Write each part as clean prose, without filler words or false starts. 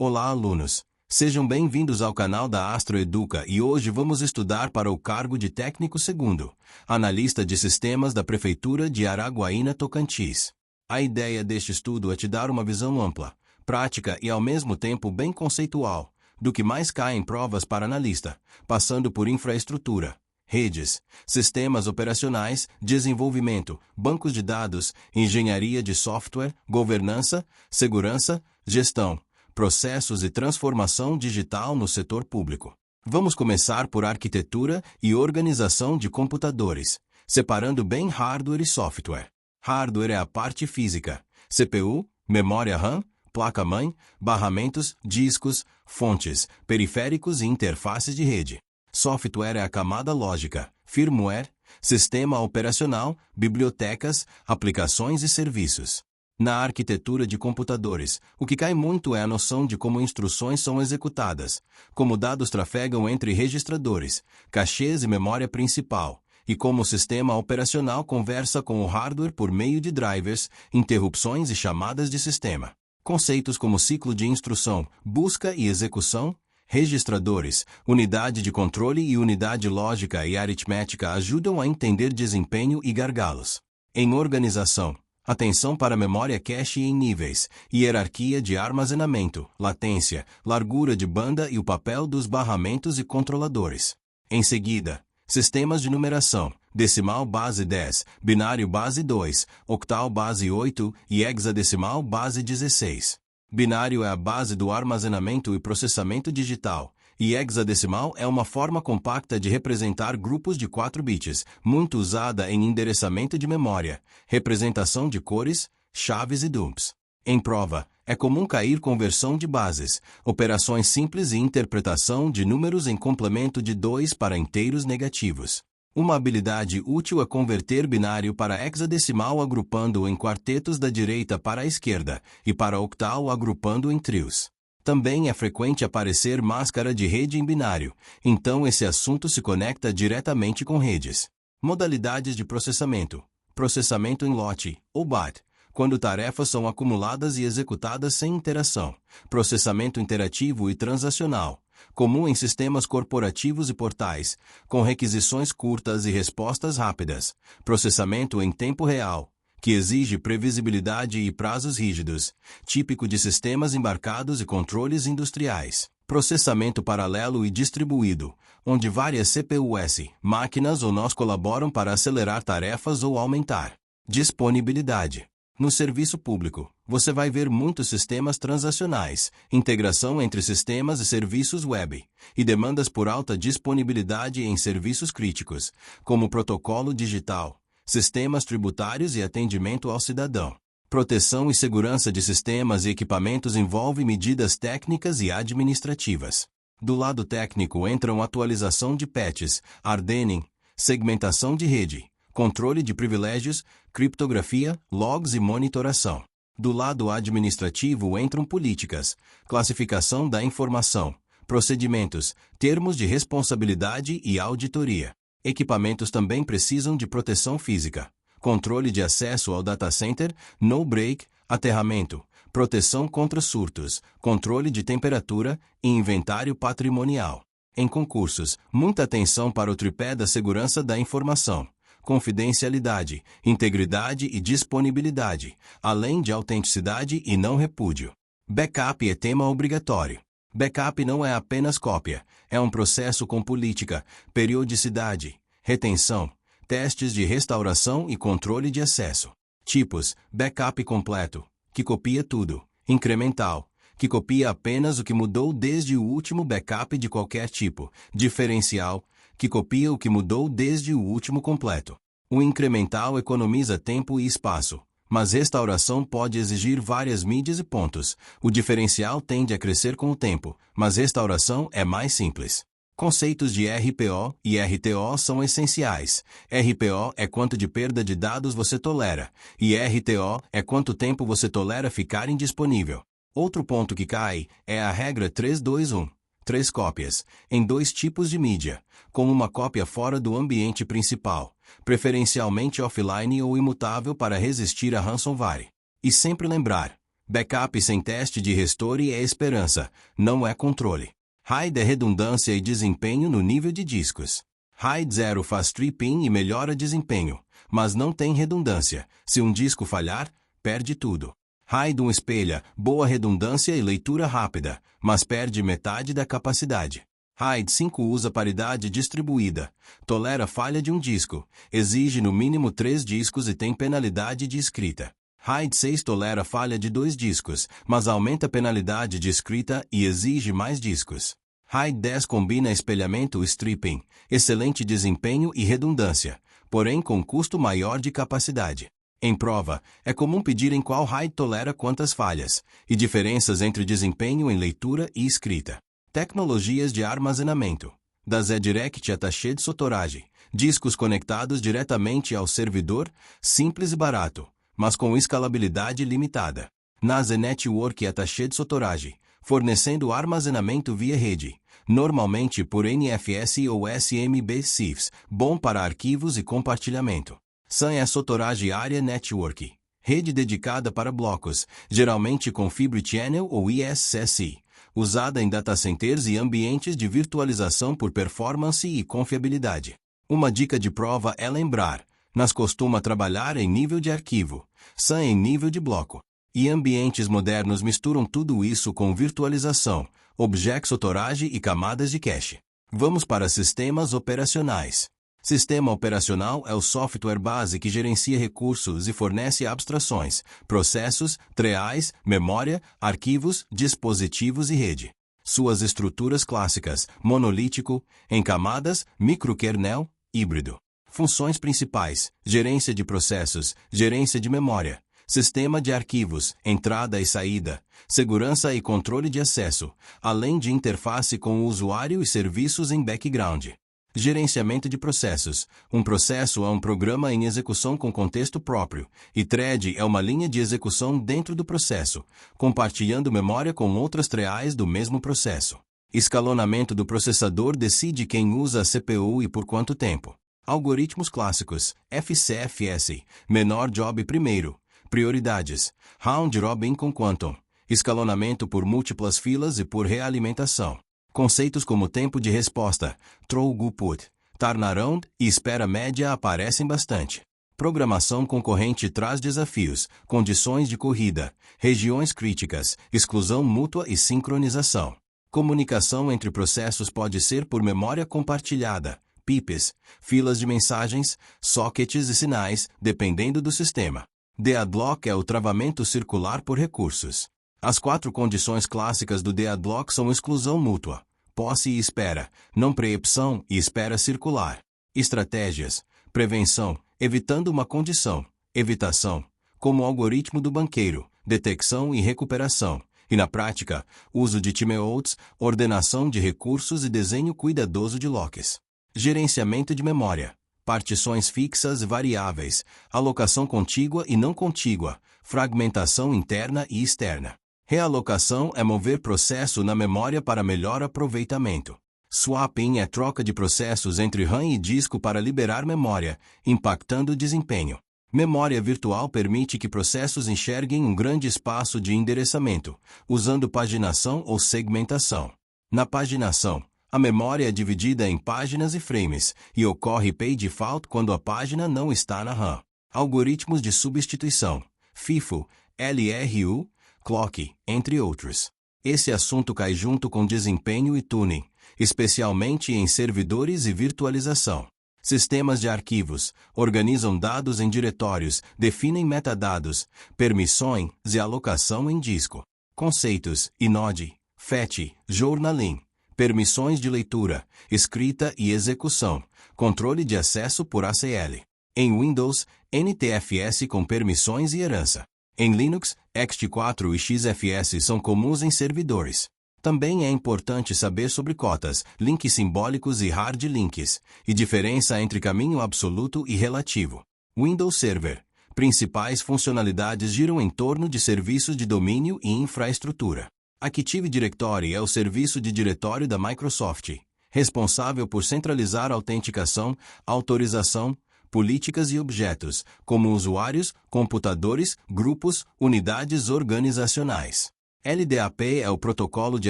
Olá, alunos! Sejam bem-vindos ao canal da Astroeduca e hoje vamos estudar para o cargo de técnico segundo, analista de sistemas da Prefeitura de Araguaína, Tocantins. A ideia deste estudo é te dar uma visão ampla, prática e ao mesmo tempo bem conceitual, do que mais cai em provas para analista, passando por infraestrutura, redes, sistemas operacionais, desenvolvimento, bancos de dados, engenharia de software, governança, segurança, gestão, processos e transformação digital no setor público. Vamos começar por arquitetura e organização de computadores, separando bem hardware e software. Hardware é a parte física, CPU, memória RAM, placa-mãe, barramentos, discos, fontes, periféricos e interfaces de rede. Software é a camada lógica, firmware, sistema operacional, bibliotecas, aplicações e serviços. Na arquitetura de computadores, o que cai muito é a noção de como instruções são executadas, como dados trafegam entre registradores, cachês e memória principal, e como o sistema operacional conversa com o hardware por meio de drivers, interrupções e chamadas de sistema. Conceitos como ciclo de instrução, busca e execução, registradores, unidade de controle e unidade lógica e aritmética ajudam a entender desempenho e gargalos. Em organização, atenção para memória cache em níveis, hierarquia de armazenamento, latência, largura de banda e o papel dos barramentos e controladores. Em seguida, sistemas de numeração, decimal base 10, binário base 2, octal base 8 e hexadecimal base 16. Binário é a base do armazenamento e processamento digital, e hexadecimal é uma forma compacta de representar grupos de 4 bits, muito usada em endereçamento de memória, representação de cores, chaves e dumps. Em prova, é comum cair conversão de bases, operações simples e interpretação de números em complemento de 2 para inteiros negativos. Uma habilidade útil é converter binário para hexadecimal agrupando-o em quartetos da direita para a esquerda, e para octal agrupando em trios. Também é frequente aparecer máscara de rede em binário, então esse assunto se conecta diretamente com redes. Modalidades de processamento. Processamento em lote, ou BAT, quando tarefas são acumuladas e executadas sem interação. Processamento interativo e transacional, comum em sistemas corporativos e portais, com requisições curtas e respostas rápidas. Processamento em tempo real, que exige previsibilidade e prazos rígidos, típico de sistemas embarcados e controles industriais. Processamento paralelo e distribuído, onde várias CPUs, máquinas ou nós colaboram para acelerar tarefas ou aumentar disponibilidade. No serviço público, você vai ver muitos sistemas transacionais, integração entre sistemas e serviços web, e demandas por alta disponibilidade em serviços críticos, como protocolo digital, sistemas tributários e atendimento ao cidadão. Proteção e segurança de sistemas e equipamentos envolve medidas técnicas e administrativas. Do lado técnico entram atualização de patches, hardening, segmentação de rede, controle de privilégios, criptografia, logs e monitoração. Do lado administrativo entram políticas, classificação da informação, procedimentos, termos de responsabilidade e auditoria. Equipamentos também precisam de proteção física, controle de acesso ao data center, no-break, aterramento, proteção contra surtos, controle de temperatura e inventário patrimonial. Em concursos, muita atenção para o tripé da segurança da informação, confidencialidade, integridade e disponibilidade, além de autenticidade e não repúdio. Backup é tema obrigatório. Backup não é apenas cópia, é um processo com política, periodicidade, retenção, testes de restauração e controle de acesso. Tipos: backup completo, que copia tudo; incremental, que copia apenas o que mudou desde o último backup de qualquer tipo; diferencial, que copia o que mudou desde o último completo. O incremental economiza tempo e espaço, mas restauração pode exigir várias mídias e pontos. O diferencial tende a crescer com o tempo, mas restauração é mais simples. Conceitos de RPO e RTO são essenciais. RPO é quanto de perda de dados você tolera, e RTO é quanto tempo você tolera ficar indisponível. Outro ponto que cai é a regra 3-2-1. 3 cópias, em 2 tipos de mídia, com uma cópia fora do ambiente principal, preferencialmente offline ou imutável para resistir a ransomware. E sempre lembrar, Backup sem teste de restore é esperança, não é controle. RAID é redundância e desempenho no nível de discos. RAID 0 faz stripping e melhora desempenho, mas não tem redundância. Se um disco falhar, perde tudo. RAID 1 espelha boa redundância e leitura rápida, mas perde metade da capacidade. RAID 5 usa paridade distribuída, tolera falha de um disco, exige no mínimo 3 discos e tem penalidade de escrita. RAID 6 tolera falha de 2 discos, mas aumenta a penalidade de escrita e exige mais discos. RAID 10 combina espelhamento e stripping, excelente desempenho e redundância, porém com custo maior de capacidade. Em prova, é comum pedir em qual RAID tolera quantas falhas, e diferenças entre desempenho em leitura e escrita. Tecnologias de armazenamento. Da ZDirect Attaché de Storage. Discos conectados diretamente ao servidor, simples e barato, mas com escalabilidade limitada. Na ZNetwork Attaché de Storage, fornecendo armazenamento via rede, normalmente por NFS ou SMB CIFS, bom para arquivos e compartilhamento. SAN é Storage Area Network, rede dedicada para blocos, geralmente com Fibre Channel ou ISSI, usada em datacenters e ambientes de virtualização por performance e confiabilidade. Uma dica de prova é lembrar, NAS costuma trabalhar em nível de arquivo, SAN em nível de bloco. E ambientes modernos misturam tudo isso com virtualização, Object Storage e camadas de cache. Vamos para sistemas operacionais. Sistema operacional é o software base que gerencia recursos e fornece abstrações, processos, treais, memória, arquivos, dispositivos e rede. Suas estruturas clássicas, monolítico, em camadas, microkernel, híbrido. Funções principais, gerência de processos, gerência de memória, sistema de arquivos, entrada e saída, segurança e controle de acesso, além de interface com o usuário e serviços em background. Gerenciamento de processos. Um processo é um programa em execução com contexto próprio, e thread é uma linha de execução dentro do processo, compartilhando memória com outras treais do mesmo processo. Escalonamento do processador decide quem usa a CPU e por quanto tempo. Algoritmos clássicos, FCFS, menor job primeiro. Prioridades, round robin com quantum. Escalonamento por múltiplas filas e por realimentação. Conceitos como tempo de resposta, throughput, turnaround e espera média aparecem bastante. Programação concorrente traz desafios, condições de corrida, regiões críticas, exclusão mútua e sincronização. Comunicação entre processos pode ser por memória compartilhada, PIPs, filas de mensagens, sockets e sinais, dependendo do sistema. Deadlock é o travamento circular por recursos. As 4 condições clássicas do deadlock são exclusão mútua, posse e espera, não preempção e espera circular. Estratégias, prevenção, evitando uma condição, evitação, como o algoritmo do banqueiro, detecção e recuperação, e na prática, uso de timeouts, ordenação de recursos e desenho cuidadoso de locks. Gerenciamento de memória, partições fixas e variáveis, alocação contígua e não contígua, fragmentação interna e externa. Realocação é mover processo na memória para melhor aproveitamento. Swapping é troca de processos entre RAM e disco para liberar memória, impactando o desempenho. Memória virtual permite que processos enxerguem um grande espaço de endereçamento, usando paginação ou segmentação. Na paginação, a memória é dividida em páginas e frames, e ocorre page fault quando a página não está na RAM. Algoritmos de substituição, FIFO, LRU, clock, entre outros. Esse assunto cai junto com desempenho e tuning, especialmente em servidores e virtualização. Sistemas de arquivos, organizam dados em diretórios, definem metadados, permissões e alocação em disco. Conceitos, inode, fetch, journaling, permissões de leitura, escrita e execução, controle de acesso por ACL. Em Windows, NTFS com permissões e herança. Em Linux, ext4 e XFS são comuns em servidores. Também é importante saber sobre cotas, links simbólicos e hard links, e diferença entre caminho absoluto e relativo. Windows Server. Principais funcionalidades giram em torno de serviços de domínio e infraestrutura. Active Directory é o serviço de diretório da Microsoft, responsável por centralizar autenticação, autorização, políticas e objetos, como usuários, computadores, grupos, unidades organizacionais. LDAP é o protocolo de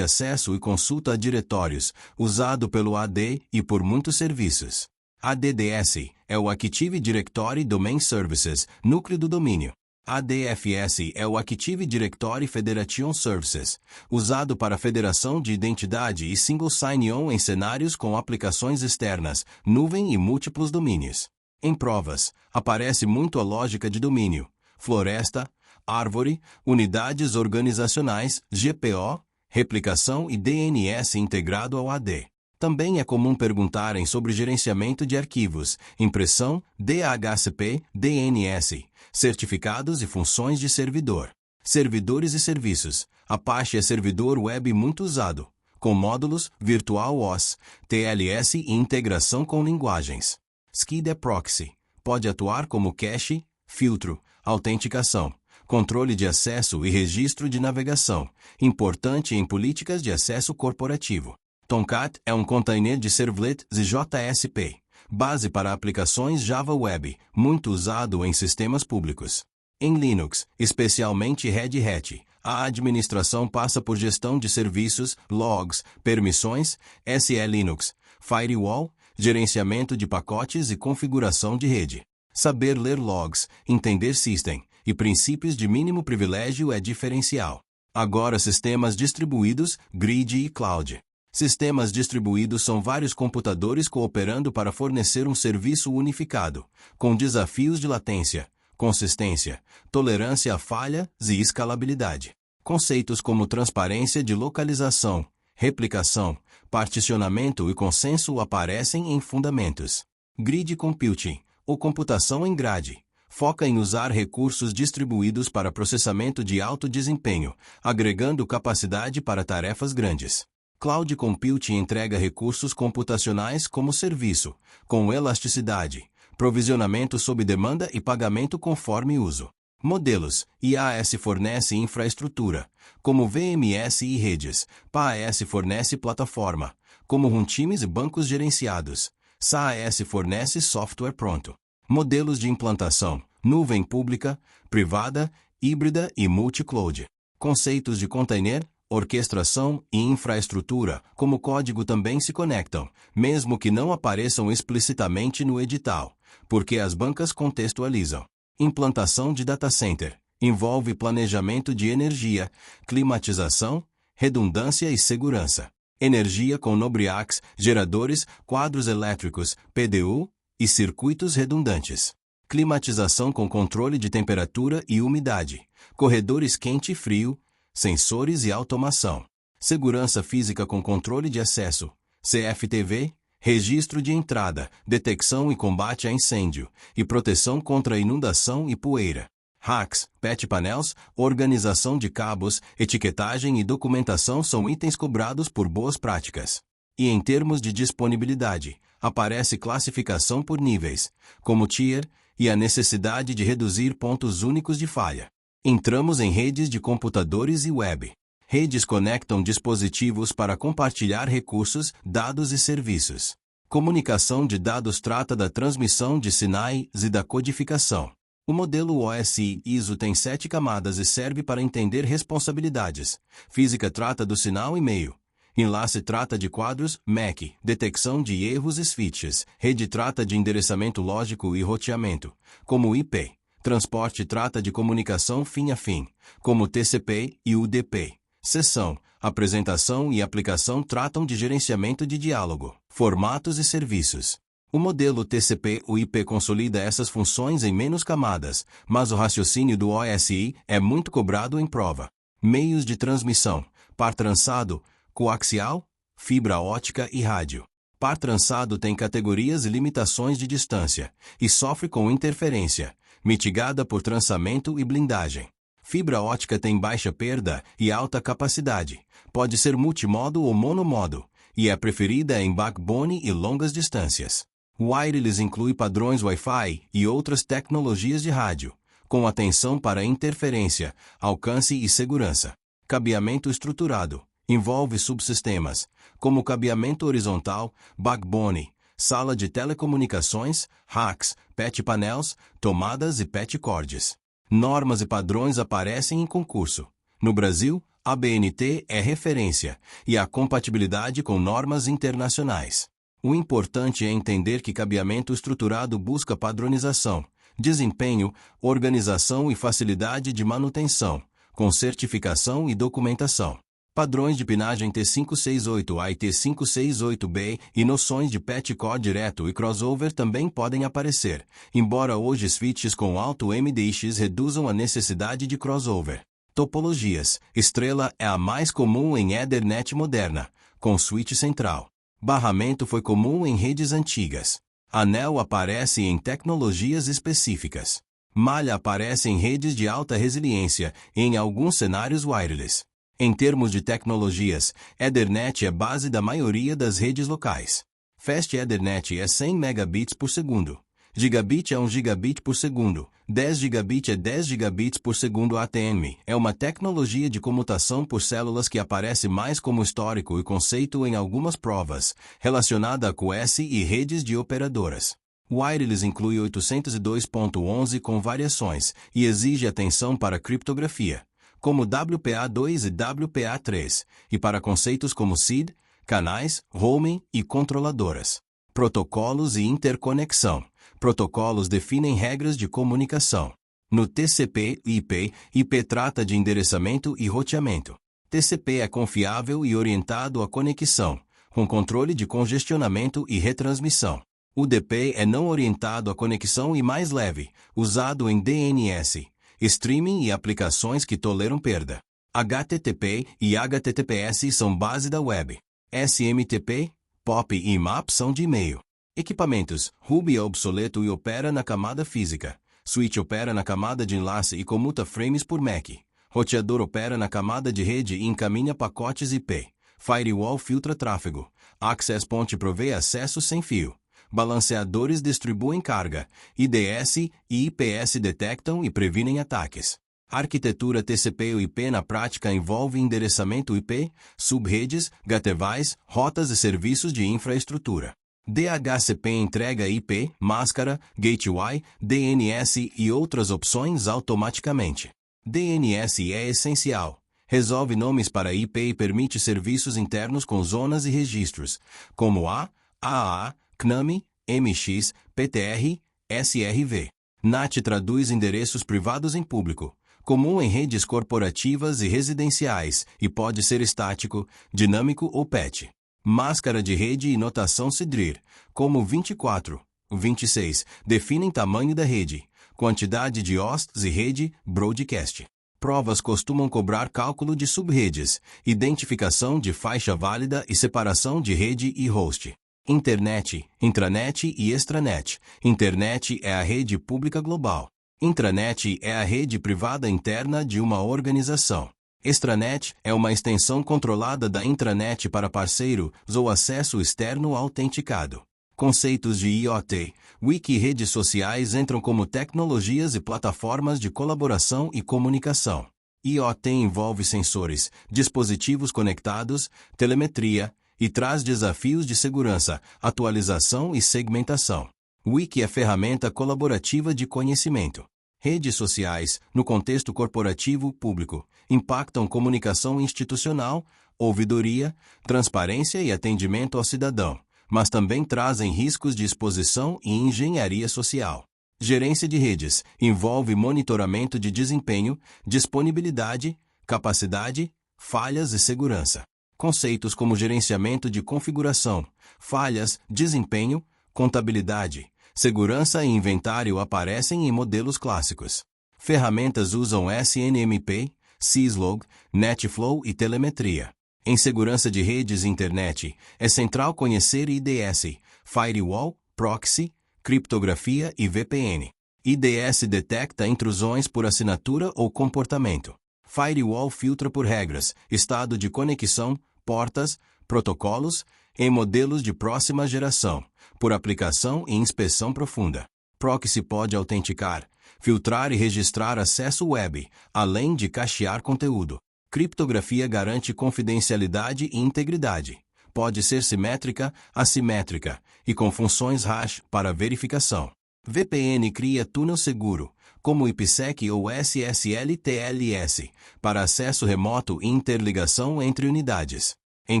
acesso e consulta a diretórios, usado pelo AD e por muitos serviços. ADDS é o Active Directory Domain Services, núcleo do domínio. ADFS é o Active Directory Federation Services, usado para federação de identidade e single sign-on em cenários com aplicações externas, nuvem e múltiplos domínios. Em provas, aparece muito a lógica de domínio, floresta, árvore, unidades organizacionais, GPO, replicação e DNS integrado ao AD. Também é comum perguntarem sobre gerenciamento de arquivos, impressão, DHCP, DNS, certificados e funções de servidor. Servidores e serviços. Apache é servidor web muito usado, com módulos, VirtualOS, TLS e integração com linguagens. SCID é proxy. Pode atuar como cache, filtro, autenticação, controle de acesso e registro de navegação, importante em políticas de acesso corporativo. Tomcat é um container de servlet e JSP, base para aplicações Java Web, muito usado em sistemas públicos. Em Linux, especialmente Red Hat, a administração passa por gestão de serviços, logs, permissões, SE Linux, firewall, gerenciamento de pacotes e configuração de rede. Saber ler logs, entender system e princípios de mínimo privilégio é diferencial. Agora sistemas distribuídos, grid e cloud. Sistemas distribuídos são vários computadores cooperando para fornecer um serviço unificado, com desafios de latência, consistência, tolerância a falhas e escalabilidade. Conceitos como transparência de localização, replicação, particionamento e consenso aparecem em fundamentos. Grid Computing, ou computação em grade, foca em usar recursos distribuídos para processamento de alto desempenho, agregando capacidade para tarefas grandes. Cloud Computing entrega recursos computacionais como serviço, com elasticidade, provisionamento sob demanda e pagamento conforme uso. Modelos: IaaS fornece infraestrutura, como VMS e redes. PaaS fornece plataforma, como runtimes e bancos gerenciados. SaaS fornece software pronto. Modelos de implantação: nuvem pública, privada, híbrida e multi-cloud. Conceitos de container, orquestração e infraestrutura, como código também se conectam, mesmo que não apareçam explicitamente no edital, porque as bancas contextualizam. Implantação de data center envolve planejamento de energia, climatização, redundância e segurança. Energia com NobriAx, geradores, quadros elétricos, PDU e circuitos redundantes. Climatização com controle de temperatura e umidade, corredores quente e frio, sensores e automação. Segurança física com controle de acesso, CFTV, registro de entrada, detecção e combate a incêndio, e proteção contra inundação e poeira. Racks, patch panels, organização de cabos, etiquetagem e documentação são itens cobrados por boas práticas. E em termos de disponibilidade, aparece classificação por níveis, como tier, e a necessidade de reduzir pontos únicos de falha. Entramos em redes de computadores e web. Redes conectam dispositivos para compartilhar recursos, dados e serviços. Comunicação de dados trata da transmissão de sinais e da codificação. O modelo OSI ISO tem 7 camadas e serve para entender responsabilidades. Física trata do sinal e meio. Enlace trata de quadros, MAC, detecção de erros e switches. Rede trata de endereçamento lógico e roteamento, como IP. Transporte trata de comunicação fim a fim, como TCP e UDP. Sessão, apresentação e aplicação tratam de gerenciamento de diálogo, formatos e serviços. O modelo TCP/IP consolida essas funções em menos camadas, mas o raciocínio do OSI é muito cobrado em prova. Meios de transmissão: par trançado, coaxial, fibra ótica e rádio. Par trançado tem categorias e limitações de distância, e sofre com interferência, mitigada por trançamento e blindagem. Fibra ótica tem baixa perda e alta capacidade, pode ser multimodo ou monomodo, e é preferida em backbone e longas distâncias. Wireless inclui padrões Wi-Fi e outras tecnologias de rádio, com atenção para interferência, alcance e segurança. Cabeamento estruturado envolve subsistemas, como cabeamento horizontal, backbone, sala de telecomunicações, racks, patch panels, tomadas e patch cords. Normas e padrões aparecem em concurso. No Brasil, a ABNT é referência, e a compatibilidade com normas internacionais. O importante é entender que cabeamento estruturado busca padronização, desempenho, organização e facilidade de manutenção, com certificação e documentação. Padrões de pinagem T568A e T568B e noções de patch cord direto e crossover também podem aparecer, embora hoje switches com alto MDX reduzam a necessidade de crossover. Topologias. Estrela é a mais comum em Ethernet moderna, com switch central. Barramento foi comum em redes antigas. Anel aparece em tecnologias específicas. Malha aparece em redes de alta resiliência e em alguns cenários wireless. Em termos de tecnologias, Ethernet é base da maioria das redes locais. Fast Ethernet é 100 megabits por segundo. Gigabit é 1 gigabit por segundo. 10 gigabit é 10 gigabits por segundo. ATM é uma tecnologia de comutação por células que aparece mais como histórico e conceito em algumas provas, relacionada a QoS e redes de operadoras. Wireless inclui 802.11 com variações e exige atenção para criptografia, como WPA2 e WPA3, e para conceitos como SID, canais, roaming e controladoras. Protocolos e interconexão. Protocolos definem regras de comunicação. No TCP/IP, IP trata de endereçamento e roteamento. TCP é confiável e orientado à conexão, com controle de congestionamento e retransmissão. UDP é não orientado à conexão e mais leve, usado em DNS, streaming e aplicações que toleram perda. HTTP e HTTPS são base da web. SMTP, POP e IMAP são de e-mail. Equipamentos. Ruby é obsoleto e opera na camada física. Switch opera na camada de enlace e comuta frames por MAC. Roteador opera na camada de rede e encaminha pacotes IP. Firewall filtra tráfego. Access Point provê acesso sem fio. Balanceadores distribuem carga. IDS e IPS detectam e previnem ataques. Arquitetura TCP/IP na prática envolve endereçamento IP, subredes, gateways, rotas e serviços de infraestrutura. DHCP entrega IP, máscara, gateway, DNS e outras opções automaticamente. DNS é essencial. Resolve nomes para IP e permite serviços internos com zonas e registros, como AAA, CNAME, MX, PTR, SRV. NAT traduz endereços privados em público, comum em redes corporativas e residenciais, e pode ser estático, dinâmico ou PET. Máscara de rede e notação CIDR, como 24, 26, definem tamanho da rede, quantidade de hosts e rede, broadcast. Provas costumam cobrar cálculo de subredes, identificação de faixa válida e separação de rede e host. Internet, intranet e extranet. Internet é a rede pública global. Intranet é a rede privada interna de uma organização. Extranet é uma extensão controlada da intranet para parceiros ou acesso externo autenticado. Conceitos de IoT, Wiki e redes sociais entram como tecnologias e plataformas de colaboração e comunicação. IoT envolve sensores, dispositivos conectados, telemetria, e traz desafios de segurança, atualização e segmentação. Wiki é ferramenta colaborativa de conhecimento. Redes sociais, no contexto corporativo público, impactam comunicação institucional, ouvidoria, transparência e atendimento ao cidadão, mas também trazem riscos de exposição e engenharia social. Gerência de redes envolve monitoramento de desempenho, disponibilidade, capacidade, falhas e segurança. Conceitos como gerenciamento de configuração, falhas, desempenho, contabilidade, segurança e inventário aparecem em modelos clássicos. Ferramentas usam SNMP, Syslog, NetFlow e telemetria. Em segurança de redes e internet, é central conhecer IDS, Firewall, Proxy, criptografia e VPN. IDS detecta intrusões por assinatura ou comportamento. Firewall filtra por regras, estado de conexão, portas, protocolos, em modelos de próxima geração, por aplicação e inspeção profunda. Proxy pode autenticar, filtrar e registrar acesso web, além de cachear conteúdo. Criptografia garante confidencialidade e integridade. Pode ser simétrica, assimétrica, e com funções hash para verificação. VPN cria túnel seguro, como IPsec ou SSL/TLS, para acesso remoto e interligação entre unidades. Em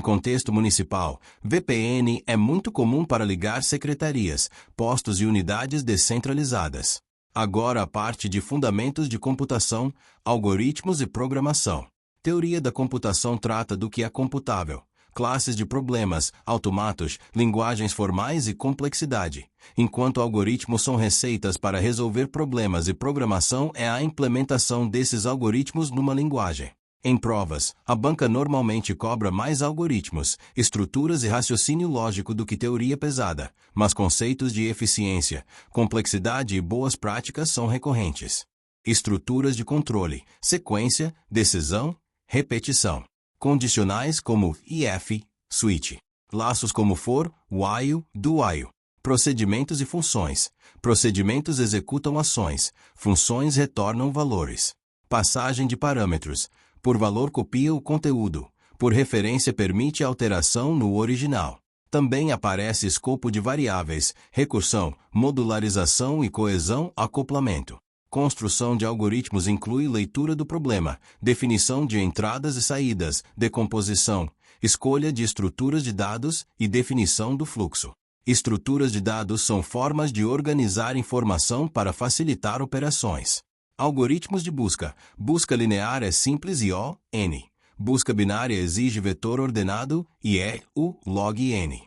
contexto municipal, VPN é muito comum para ligar secretarias, postos e unidades descentralizadas. Agora a parte de fundamentos de computação, algoritmos e programação. Teoria da computação trata do que é computável, classes de problemas, automatos, linguagens formais e complexidade, enquanto algoritmos são receitas para resolver problemas e programação é a implementação desses algoritmos numa linguagem. Em provas, a banca normalmente cobra mais algoritmos, estruturas e raciocínio lógico do que teoria pesada, mas conceitos de eficiência, complexidade e boas práticas são recorrentes. Estruturas de controle, sequência, decisão, repetição. Condicionais como if, switch. Laços como for, while, do while. Procedimentos e funções. Procedimentos executam ações, funções retornam valores. Passagem de parâmetros. Por valor copia o conteúdo, por referência permite alteração no original. Também aparece escopo de variáveis, recursão, modularização e coesão, acoplamento. Construção de algoritmos inclui leitura do problema, definição de entradas e saídas, decomposição, escolha de estruturas de dados e definição do fluxo. Estruturas de dados são formas de organizar informação para facilitar operações. Algoritmos de busca. Busca linear é simples e O(n). Busca binária exige vetor ordenado e é o log n.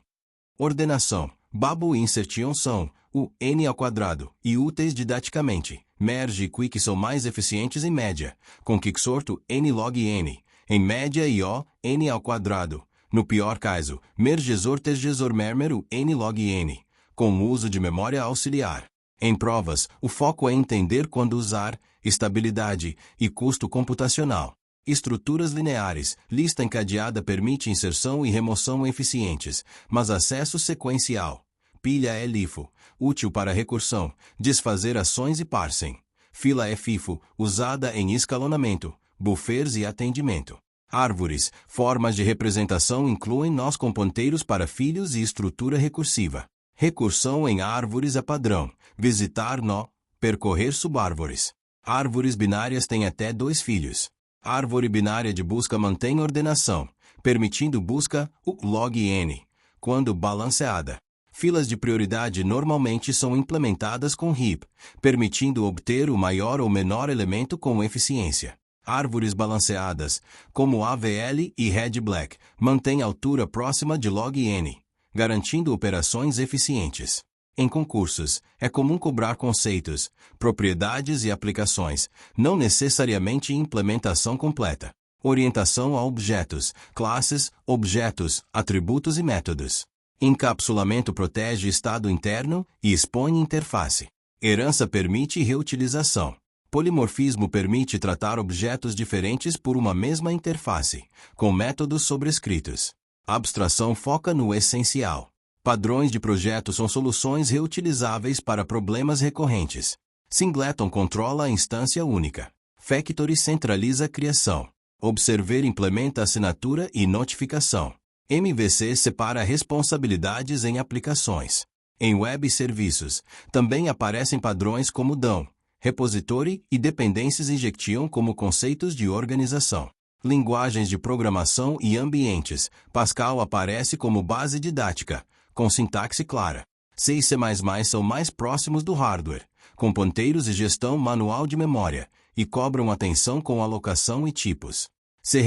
Ordenação. Bubble e insertion são o n ao quadrado e úteis didaticamente. Merge e quick são mais eficientes em média, com quicksorto n log n, em média e o n ao quadrado. No pior caso, mergesor tergesor mermero n log n, com o uso de memória auxiliar. Em provas, o foco é entender quando usar, estabilidade e custo computacional. Estruturas lineares, lista encadeada permite inserção e remoção eficientes, mas acesso sequencial. Pilha é LIFO, útil para recursão, desfazer ações e parsing. Fila é FIFO, usada em escalonamento, buffers e atendimento. Árvores, formas de representação incluem nós com ponteiros para filhos e estrutura recursiva. Recursão em árvores é padrão, visitar nó, percorrer subárvores. Árvores binárias têm até 2 filhos. Árvore binária de busca mantém ordenação, permitindo busca o log n, quando balanceada. Filas de prioridade normalmente são implementadas com heap, permitindo obter o maior ou menor elemento com eficiência. Árvores balanceadas, como AVL e Red Black, mantêm altura próxima de log n, garantindo operações eficientes. Em concursos, é comum cobrar conceitos, propriedades e aplicações, não necessariamente implementação completa. Orientação a objetos, classes, objetos, atributos e métodos. Encapsulamento protege estado interno e expõe interface. Herança permite reutilização. Polimorfismo permite tratar objetos diferentes por uma mesma interface, com métodos sobrescritos. Abstração foca no essencial. Padrões de projeto são soluções reutilizáveis para problemas recorrentes. Singleton controla a instância única. Factory centraliza a criação. Observer implementa assinatura e notificação. MVC separa responsabilidades em aplicações. Em web serviços, também aparecem padrões como DOM, repository e dependências injection como conceitos de organização. Linguagens de programação e ambientes. Pascal aparece como base didática, com sintaxe clara. C e C++ são mais próximos do hardware, com ponteiros e gestão manual de memória, e cobram atenção com alocação e tipos. C#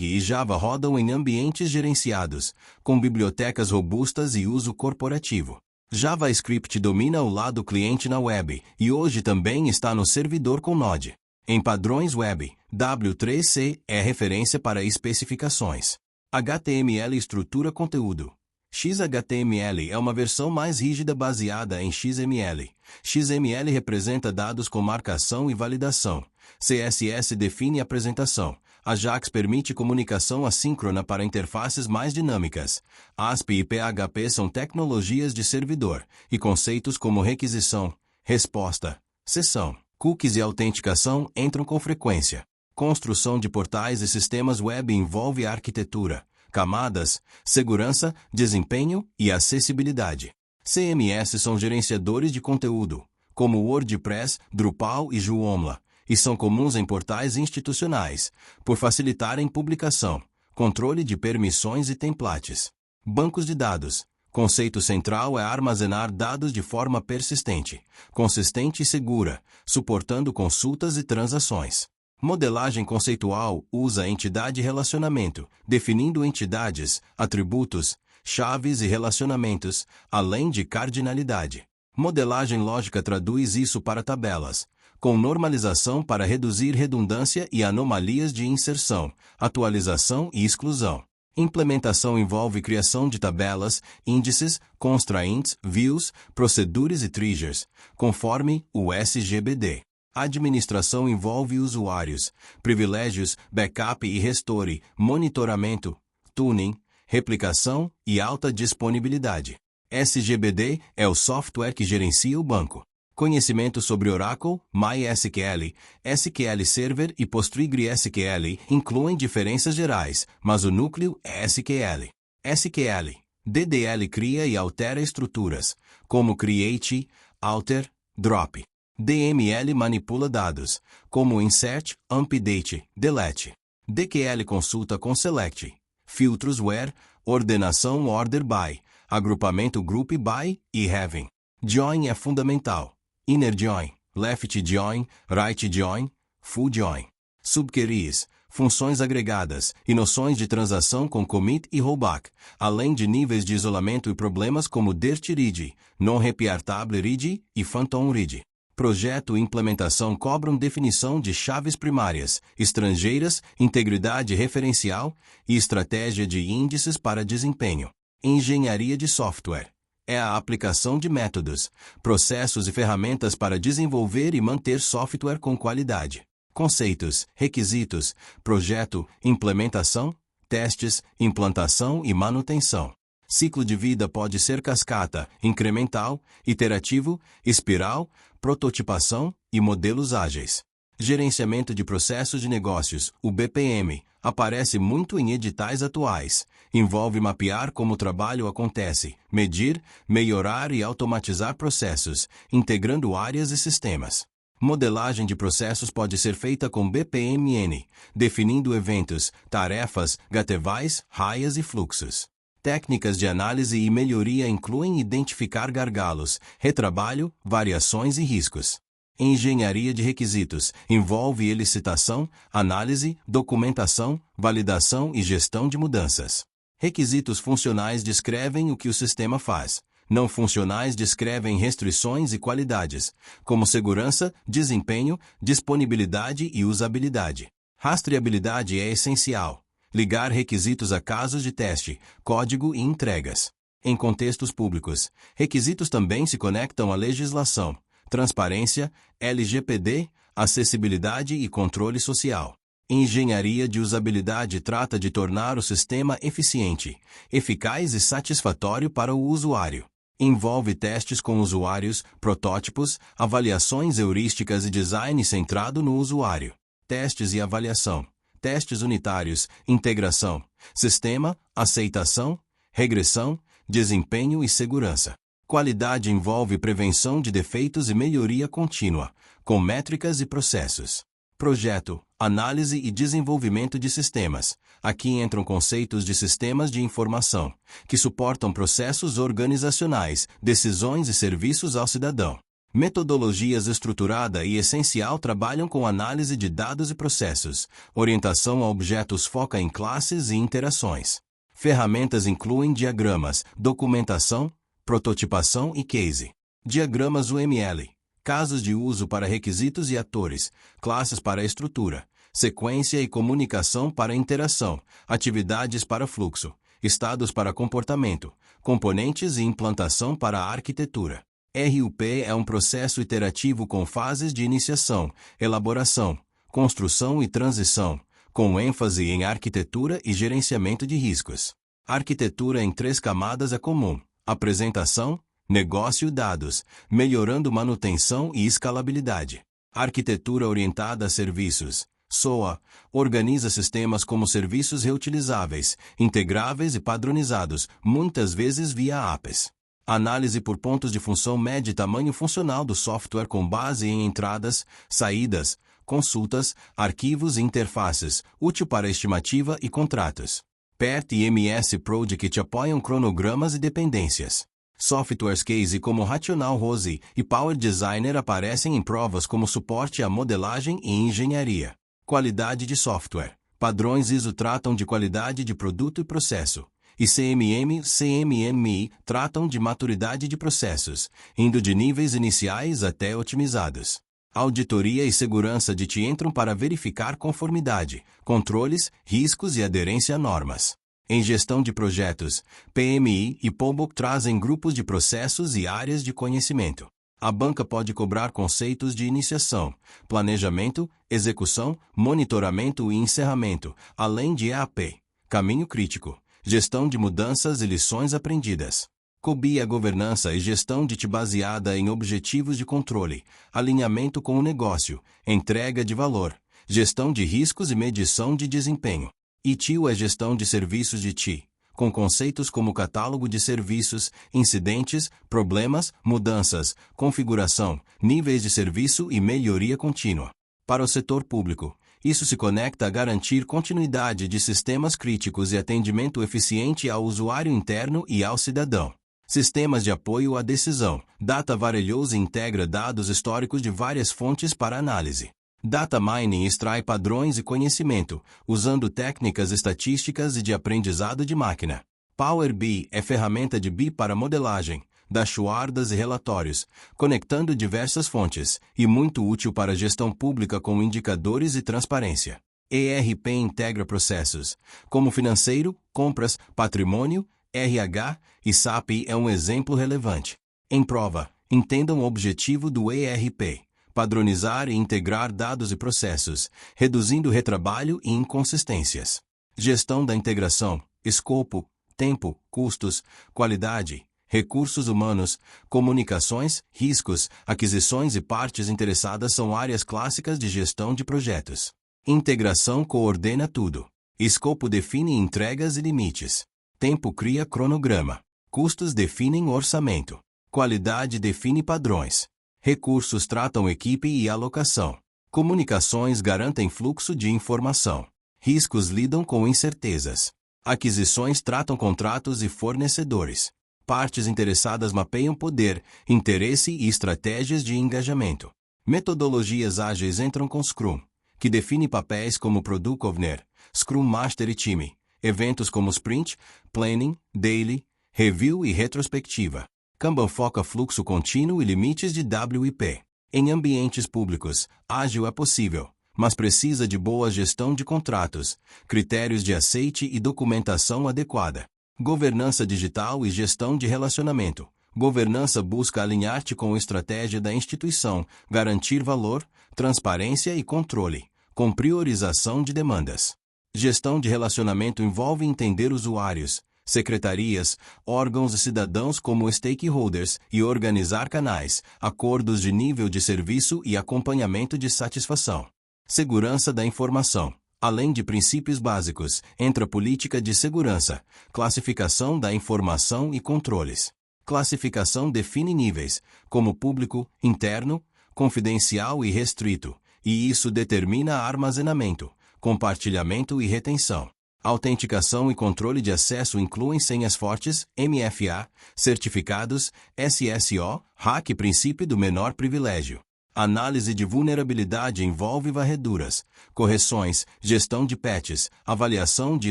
e Java rodam em ambientes gerenciados, com bibliotecas robustas e uso corporativo. JavaScript domina o lado cliente na web, e hoje também está no servidor com Node. Em padrões web, W3C é referência para especificações. HTML estrutura conteúdo. XHTML é uma versão mais rígida baseada em XML. XML representa dados com marcação e validação. CSS define apresentação. Ajax permite comunicação assíncrona para interfaces mais dinâmicas. ASP e PHP são tecnologias de servidor, e conceitos como requisição, resposta, sessão, cookies e autenticação entram com frequência. Construção de portais e sistemas web envolve arquitetura, camadas, segurança, desempenho e acessibilidade. CMS são gerenciadores de conteúdo, como WordPress, Drupal e Joomla, e são comuns em portais institucionais, por facilitarem publicação, controle de permissões e templates. Bancos de dados. Conceito central é armazenar dados de forma persistente, consistente e segura, suportando consultas e transações. Modelagem conceitual usa entidade e relacionamento, definindo entidades, atributos, chaves e relacionamentos, além de cardinalidade. Modelagem lógica traduz isso para tabelas, com normalização para reduzir redundância e anomalias de inserção, atualização e exclusão. Implementação envolve criação de tabelas, índices, constraints, views, procedures e triggers, conforme o SGBD. Administração envolve usuários, privilégios, backup e restore, monitoramento, tuning, replicação e alta disponibilidade. SGBD é o software que gerencia o banco. Conhecimento sobre Oracle, MySQL, SQL Server e PostgreSQL incluem diferenças gerais, mas o núcleo é SQL. SQL. DDL cria e altera estruturas, como create, alter, drop. DML manipula dados, como insert, update, delete. DQL consulta com select, filtros where, ordenação order by, agrupamento group by e having. Join é fundamental. Inner join, left join, right join, full join. Subqueries, funções agregadas e noções de transação com commit e rollback, além de níveis de isolamento e problemas como Dirty Read, Non-Repeatable Read e Phantom Read. Projeto e implementação cobram definição de chaves primárias, estrangeiras, integridade referencial e estratégia de índices para desempenho. Engenharia de software. É a aplicação de métodos, processos e ferramentas para desenvolver e manter software com qualidade. Conceitos, requisitos, projeto, implementação, testes, implantação e manutenção. Ciclo de vida pode ser cascata, incremental, iterativo, espiral, prototipação e modelos ágeis. Gerenciamento de processos de negócios, o BPM, aparece muito em editais atuais. Envolve mapear como o trabalho acontece, medir, melhorar e automatizar processos, integrando áreas e sistemas. Modelagem de processos pode ser feita com BPMN, definindo eventos, tarefas, gatewais, raias e fluxos. Técnicas de análise e melhoria incluem identificar gargalos, retrabalho, variações e riscos. Engenharia de requisitos envolve elicitação, análise, documentação, validação e gestão de mudanças. Requisitos funcionais descrevem o que o sistema faz. Não funcionais descrevem restrições e qualidades, como segurança, desempenho, disponibilidade e usabilidade. Rastreabilidade é essencial. Ligar requisitos a casos de teste, código e entregas. Em contextos públicos, requisitos também se conectam à legislação. Transparência, LGPD, acessibilidade e controle social. Engenharia de usabilidade trata de tornar o sistema eficiente, eficaz e satisfatório para o usuário. Envolve testes com usuários, protótipos, avaliações heurísticas e design centrado no usuário. Testes e avaliação. Testes unitários, integração, sistema, aceitação, regressão, desempenho e segurança. Qualidade envolve prevenção de defeitos e melhoria contínua, com métricas e processos. Projeto, análise e desenvolvimento de sistemas. Aqui entram conceitos de sistemas de informação, que suportam processos organizacionais, decisões e serviços ao cidadão. Metodologias estruturada e essencial trabalham com análise de dados e processos. Orientação a objetos foca em classes e interações. Ferramentas incluem diagramas, documentação, prototipação e case. Diagramas UML. Casos de uso para requisitos e atores, classes para estrutura, sequência e comunicação para interação, atividades para fluxo, estados para comportamento, componentes e implantação para arquitetura. RUP é um processo iterativo com fases de iniciação, elaboração, construção e transição, com ênfase em arquitetura e gerenciamento de riscos. Arquitetura em 3 camadas é comum: apresentação, negócio e dados, melhorando manutenção e escalabilidade. Arquitetura orientada a serviços, SOA organiza sistemas como serviços reutilizáveis, integráveis e padronizados, muitas vezes via APIs. Análise por pontos de função mede tamanho funcional do software com base em entradas, saídas, consultas, arquivos e interfaces, útil para estimativa e contratos. PERT e MS Project apoiam cronogramas e dependências. Softwares case como Rational Rose e Power Designer aparecem em provas como suporte à modelagem e engenharia. Qualidade de software. Padrões ISO tratam de qualidade de produto e processo. E CMMI tratam de maturidade de processos, indo de níveis iniciais até otimizados. Auditoria e segurança de TI entram para verificar conformidade, controles, riscos e aderência a normas. Em gestão de projetos, PMI e PMBOK trazem grupos de processos e áreas de conhecimento. A banca pode cobrar conceitos de iniciação, planejamento, execução, monitoramento e encerramento, além de EAP, caminho crítico, gestão de mudanças e lições aprendidas. COBI é governança e gestão de TI baseada em objetivos de controle, alinhamento com o negócio, entrega de valor, gestão de riscos e medição de desempenho. ITIL é gestão de serviços de TI, com conceitos como catálogo de serviços, incidentes, problemas, mudanças, configuração, níveis de serviço e melhoria contínua. Para o setor público, isso se conecta a garantir continuidade de sistemas críticos e atendimento eficiente ao usuário interno e ao cidadão. Sistemas de apoio à decisão. Data Warehouse integra dados históricos de várias fontes para análise. Data Mining extrai padrões e conhecimento, usando técnicas estatísticas e de aprendizado de máquina. Power BI é ferramenta de BI para modelagem, dashboards e relatórios, conectando diversas fontes, e muito útil para gestão pública com indicadores e transparência. ERP integra processos, como financeiro, compras, patrimônio, RH e SAP é um exemplo relevante. Em prova, entendam o objetivo do ERP. Padronizar e integrar dados e processos, reduzindo retrabalho e inconsistências. Gestão da integração, escopo, tempo, custos, qualidade, recursos humanos, comunicações, riscos, aquisições e partes interessadas são áreas clássicas de gestão de projetos. Integração coordena tudo. Escopo define entregas e limites. Tempo cria cronograma. Custos definem orçamento. Qualidade define padrões. Recursos tratam equipe e alocação. Comunicações garantem fluxo de informação. Riscos lidam com incertezas. Aquisições tratam contratos e fornecedores. Partes interessadas mapeiam poder, interesse e estratégias de engajamento. Metodologias ágeis entram com Scrum, que define papéis como Product Owner, Scrum Master e time. Eventos como Sprint, Planning, Daily, Review e Retrospectiva. Kanban foca fluxo contínuo e limites de WIP. Em ambientes públicos, ágil é possível, mas precisa de boa gestão de contratos, critérios de aceite e documentação adequada. Governança digital e gestão de relacionamento. Governança busca alinhar-te com a estratégia da instituição, garantir valor, transparência e controle, com priorização de demandas. Gestão de relacionamento envolve entender usuários, secretarias, órgãos e cidadãos como stakeholders e organizar canais, acordos de nível de serviço e acompanhamento de satisfação. Segurança da informação. Além de princípios básicos, entra política de segurança, classificação da informação e controles. Classificação define níveis, como público, interno, confidencial e restrito, e isso determina armazenamento, compartilhamento e retenção. Autenticação e controle de acesso incluem senhas fortes, MFA, certificados, SSO, hack e princípio do menor privilégio. Análise de vulnerabilidade envolve varreduras, correções, gestão de patches, avaliação de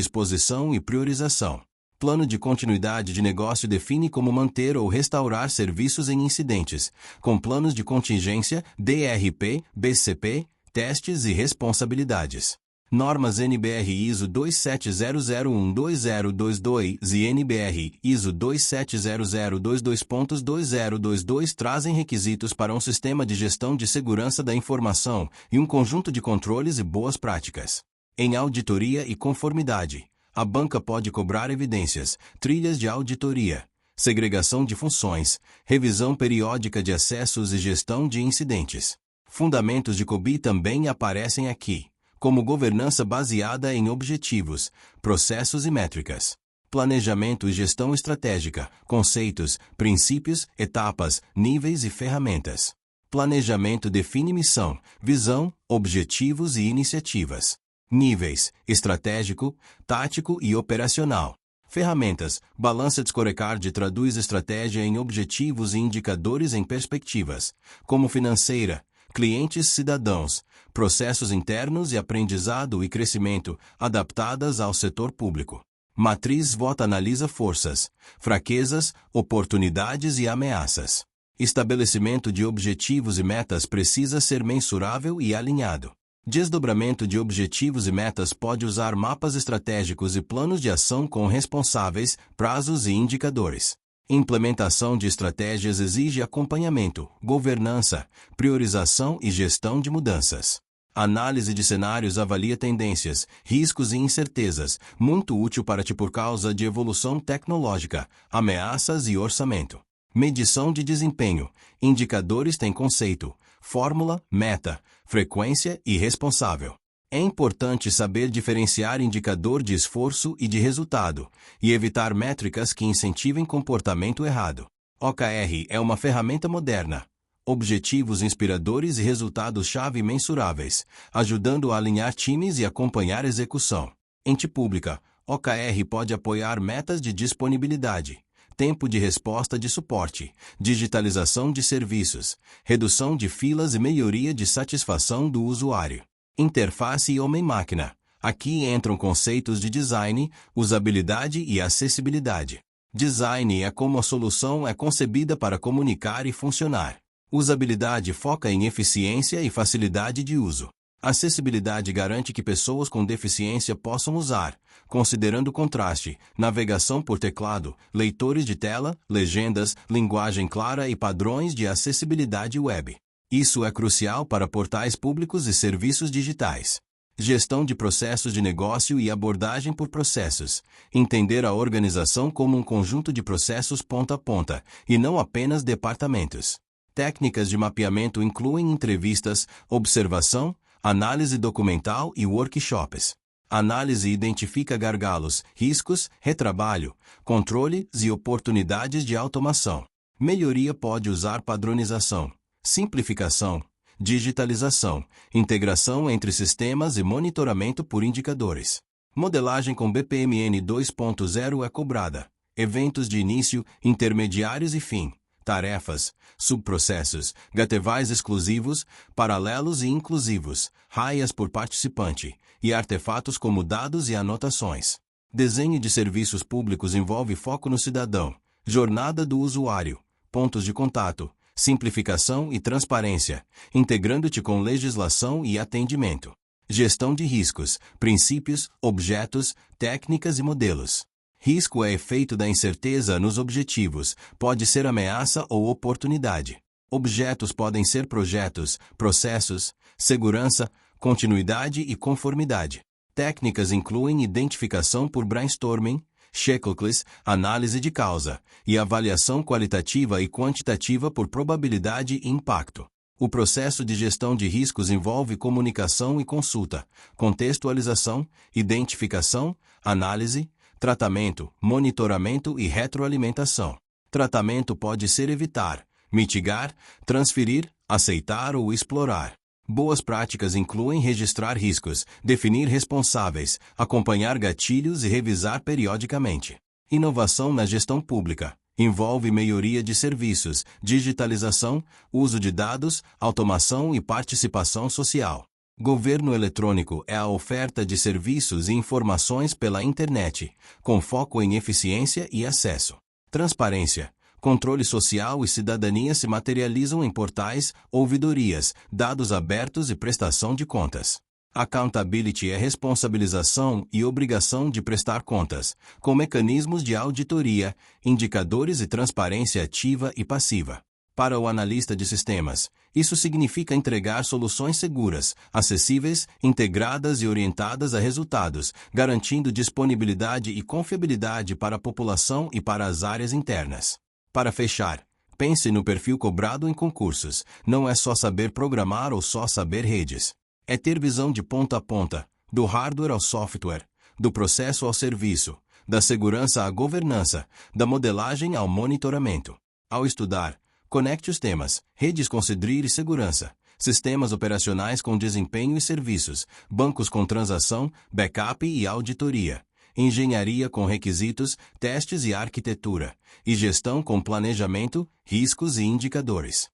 exposição e priorização. Plano de continuidade de negócio define como manter ou restaurar serviços em incidentes, com planos de contingência, DRP, BCP, testes e responsabilidades. Normas NBR ISO 270012022 e NBR ISO 27002.2022 trazem requisitos para um sistema de gestão de segurança da informação e um conjunto de controles e boas práticas. Em auditoria e conformidade, a banca pode cobrar evidências, trilhas de auditoria, segregação de funções, revisão periódica de acessos e gestão de incidentes. Fundamentos de COBI também aparecem aqui, como governança baseada em objetivos, processos e métricas. Planejamento e gestão estratégica, conceitos, princípios, etapas, níveis e ferramentas. Planejamento define missão, visão, objetivos e iniciativas. Níveis: estratégico, tático e operacional. Ferramentas: Balanced Scorecard traduz estratégia em objetivos e indicadores em perspectivas, como financeira, clientes cidadãos, processos internos e aprendizado e crescimento, adaptadas ao setor público. Matriz SWOT analisa forças, fraquezas, oportunidades e ameaças. Estabelecimento de objetivos e metas precisa ser mensurável e alinhado. Desdobramento de objetivos e metas pode usar mapas estratégicos e planos de ação com responsáveis, prazos e indicadores. Implementação de estratégias exige acompanhamento, governança, priorização e gestão de mudanças. Análise de cenários avalia tendências, riscos e incertezas, muito útil para ti por causa de evolução tecnológica, ameaças e orçamento. Medição de desempenho. Indicadores têm conceito, fórmula, meta, frequência e responsável. É importante saber diferenciar indicador de esforço e de resultado, e evitar métricas que incentivem comportamento errado. OKR é uma ferramenta moderna. Objetivos inspiradores e resultados-chave mensuráveis, ajudando a alinhar times e acompanhar execução. Ente pública, OKR pode apoiar metas de disponibilidade, tempo de resposta de suporte, digitalização de serviços, redução de filas e melhoria de satisfação do usuário. Interface e homem-máquina. Aqui entram conceitos de design, usabilidade e acessibilidade. Design é como a solução é concebida para comunicar e funcionar. Usabilidade foca em eficiência e facilidade de uso. Acessibilidade garante que pessoas com deficiência possam usar, considerando contraste, navegação por teclado, leitores de tela, legendas, linguagem clara e padrões de acessibilidade web. Isso é crucial para portais públicos e serviços digitais. Gestão de processos de negócio e abordagem por processos. Entender a organização como um conjunto de processos ponta a ponta, e não apenas departamentos. Técnicas de mapeamento incluem entrevistas, observação, análise documental e workshops. Análise identifica gargalos, riscos, retrabalho, controles e oportunidades de automação. Melhoria pode usar padronização, simplificação, digitalização, integração entre sistemas e monitoramento por indicadores. Modelagem com BPMN 2.0 é cobrada. Eventos de início, intermediários e fim. Tarefas, subprocessos, gatevais exclusivos, paralelos e inclusivos, raias por participante, e artefatos como dados e anotações. Desenho de serviços públicos envolve foco no cidadão, jornada do usuário, pontos de contato, simplificação e transparência, integrando-te com legislação e atendimento. Gestão de riscos, princípios, objetos, técnicas e modelos. Risco é efeito da incerteza nos objetivos, pode ser ameaça ou oportunidade. Objetos podem ser projetos, processos, segurança, continuidade e conformidade. Técnicas incluem identificação por brainstorming, checklists, análise de causa, e avaliação qualitativa e quantitativa por probabilidade e impacto. O processo de gestão de riscos envolve comunicação e consulta, contextualização, identificação, análise, tratamento, monitoramento e retroalimentação. Tratamento pode ser evitar, mitigar, transferir, aceitar ou explorar. Boas práticas incluem registrar riscos, definir responsáveis, acompanhar gatilhos e revisar periodicamente. Inovação na gestão pública. Envolve melhoria de serviços, digitalização, uso de dados, automação e participação social. Governo eletrônico é a oferta de serviços e informações pela internet, com foco em eficiência e acesso. Transparência. Controle social e cidadania se materializam em portais, ouvidorias, dados abertos e prestação de contas. Accountability é responsabilização e obrigação de prestar contas, com mecanismos de auditoria, indicadores e transparência ativa e passiva. Para o analista de sistemas, isso significa entregar soluções seguras, acessíveis, integradas e orientadas a resultados, garantindo disponibilidade e confiabilidade para a população e para as áreas internas. Para fechar, pense no perfil cobrado em concursos. Não é só saber programar ou só saber redes. É ter visão de ponta a ponta, do hardware ao software, do processo ao serviço, da segurança à governança, da modelagem ao monitoramento. Ao estudar, conecte os temas: redes com CIDR e segurança, sistemas operacionais com desempenho e serviços, bancos com transação, backup e auditoria, engenharia com requisitos, testes e arquitetura, e gestão com planejamento, riscos e indicadores.